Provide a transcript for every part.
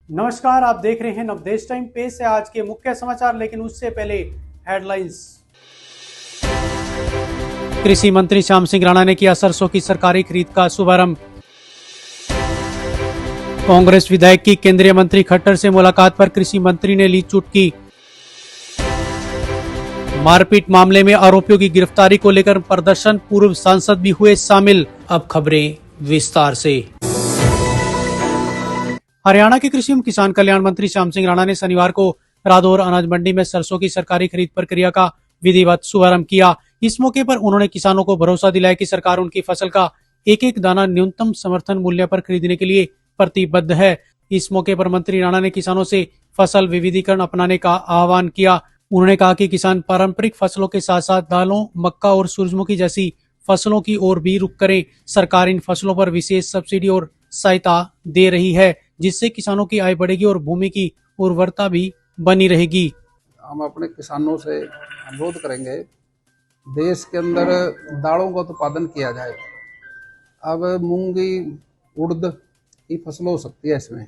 नमस्कार, आप देख रहे हैं नवदेश टाइम। पेश है आज के मुख्य समाचार, लेकिन उससे पहले हेडलाइंस। कृषि मंत्री श्याम सिंह राणा ने किया सरसों की सरकारी खरीद का शुभारंभ। कांग्रेस विधायक की केंद्रीय मंत्री खट्टर से मुलाकात पर कृषि मंत्री ने ली चुटकी। मारपीट मामले में आरोपियों की गिरफ्तारी को लेकर प्रदर्शन, पूर्व सांसद भी हुए शामिल। अब खबरें विस्तार से। हरियाणा के कृषि एवं किसान कल्याण मंत्री श्याम सिंह राणा ने शनिवार को रादौर अनाज मंडी में सरसों की सरकारी खरीद प्रक्रिया का विधिवत शुभारंभ किया। इस मौके पर उन्होंने किसानों को भरोसा दिलाया कि सरकार उनकी फसल का एक एक दाना न्यूनतम समर्थन मूल्य पर खरीदने के लिए प्रतिबद्ध है। इस मौके पर मंत्री राणा ने किसानों से फसल विविधीकरण अपनाने का आह्वान किया। उन्होंने कहा कि किसान पारंपरिक फसलों के साथ साथ दालों, मक्का और सूरजमुखी जैसी फसलों की ओर भी रुख करें। सरकार इन फसलों पर विशेष सब्सिडी और सहायता दे रही है, जिससे किसानों की आय बढ़ेगी और भूमि की उर्वरता भी बनी रहेगी। हम अपने किसानों से अनुरोध करेंगे, देश के अंदर दालों का उत्पादन किया जाए। अब मूंगी, उड़द की फसल हो सकती है इसमें,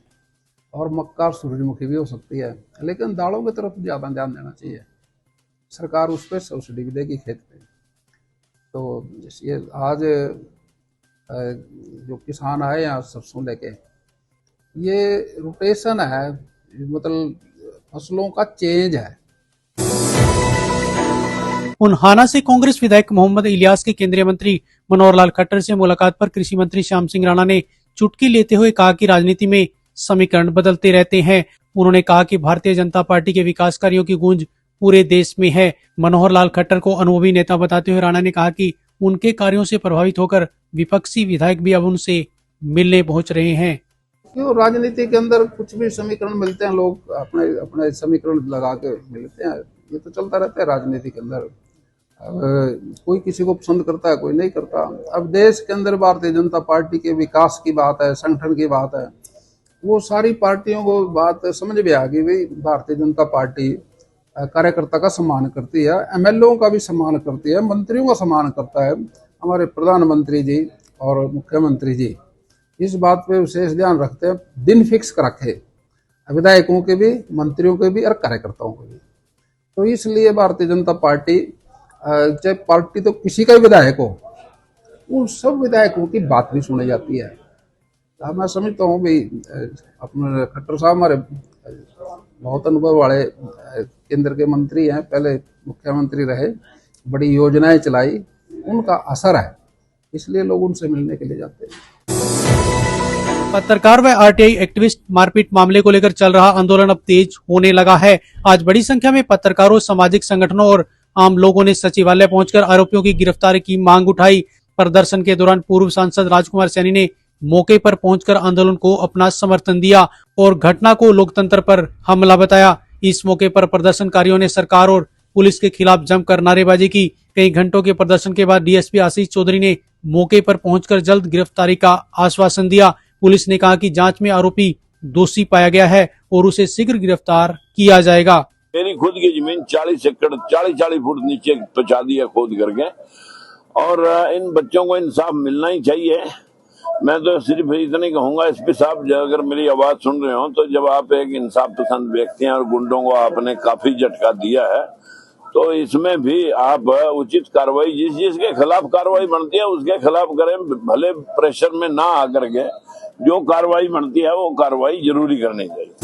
और मक्का और सूरजमुखी भी हो सकती है, लेकिन दालों की तरफ ज़्यादा ध्यान देना चाहिए। सरकार उस पर सब्सिडी भी देगी खेत पे। तो ये आज जो किसान आए यहाँ सरसों लेके, ये रोटेशन है, मतलब फसलों का चेंज है। उन्हाना से कांग्रेस विधायक मोहम्मद इलियास के केंद्रीय मंत्री मनोहर लाल खट्टर से मुलाकात पर कृषि मंत्री श्याम सिंह राणा ने चुटकी लेते हुए कहा कि राजनीति में समीकरण बदलते रहते हैं। उन्होंने कहा कि भारतीय जनता पार्टी के विकास कार्यों की गूंज पूरे देश में है। मनोहर लाल खट्टर को अनुभवी नेता बताते हुए राणा ने कहा कि उनके कार्यों से प्रभावित होकर विपक्षी विधायक भी अब उनसे मिलने पहुंच रहे हैं। क्यों राजनीति के अंदर कुछ भी समीकरण मिलते हैं, लोग अपने अपने समीकरण लगा के मिलते हैं। ये तो चलता रहता है राजनीति के अंदर। अब कोई किसी को पसंद करता है, कोई नहीं करता। अब देश के अंदर भारतीय जनता पार्टी के विकास की बात है, संगठन की बात है, वो सारी पार्टियों को बात समझ में आ गई। भाई भारतीय जनता पार्टी कार्यकर्ता का सम्मान करती है, एमएलओ का भी सम्मान करती है, मंत्रियों का सम्मान करता है। हमारे प्रधानमंत्री जी और मुख्यमंत्री जी इस बात पे विशेष ध्यान रखते हैं। दिन फिक्स कर रखे विधायकों के भी, मंत्रियों के भी और कार्यकर्ताओं के भी। तो इसलिए भारतीय जनता पार्टी, चाहे पार्टी तो किसी का भी विधायक हो, उन सब विधायकों की बात भी सुनी जाती है। मैं समझता हूँ भाई अपने खट्टर साहब हमारे बहुत अनुभव वाले केंद्र के मंत्री हैं, पहले मुख्यमंत्री रहे, बड़ी योजनाएं चलाई, उनका असर है, इसलिए लोग उनसे मिलने के लिए जाते हैं। पत्रकार व आरटीआई एक्टिविस्ट मारपीट मामले को लेकर चल रहा आंदोलन अब तेज होने लगा है। आज बड़ी संख्या में पत्रकारों, सामाजिक संगठनों और आम लोगों ने सचिवालय पहुंचकर आरोपियों की गिरफ्तारी की मांग उठाई। प्रदर्शन के दौरान पूर्व सांसद राजकुमार सैनी ने मौके पर पहुंचकर आंदोलन को अपना समर्थन दिया और घटना को लोकतंत्र पर हमला बताया। इस मौके पर प्रदर्शनकारियों ने सरकार और पुलिस के खिलाफ जमकर नारेबाजी की। कई घंटों के प्रदर्शन के बाद डीएसपी आशीष चौधरी ने मौके पर पहुंचकर जल्द गिरफ्तारी का आश्वासन दिया। पुलिस ने कहा कि जांच में आरोपी दोषी पाया गया है और उसे शीघ्र गिरफ्तार किया जाएगा। मेरी खुद की जमीन 40 एकड़ 40 फुट नीचे पहुंचा दी है खोद करके, और इन बच्चों को इंसाफ मिलना ही चाहिए। मैं तो सिर्फ इतने कहूंगा, एसपी साहब अगर मेरी आवाज सुन रहे हो तो जब आप एक इंसाफ पसंद व्यक्ति हैं और गुंडों को आपने काफी झटका दिया है, तो इसमें भी आप उचित कार्रवाई, जिस जिसके खिलाफ कार्रवाई बनती है उसके खिलाफ करें, भले प्रेशर में ना आकर के जो कार्रवाई बनती है वो कार्रवाई जरूरी करनी चाहिए।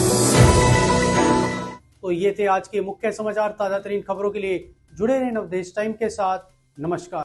तो ये थे आज के मुख्य समाचार। ताजा तरीन खबरों के लिए जुड़े रहे नवदेश टाइम के साथ। नमस्कार।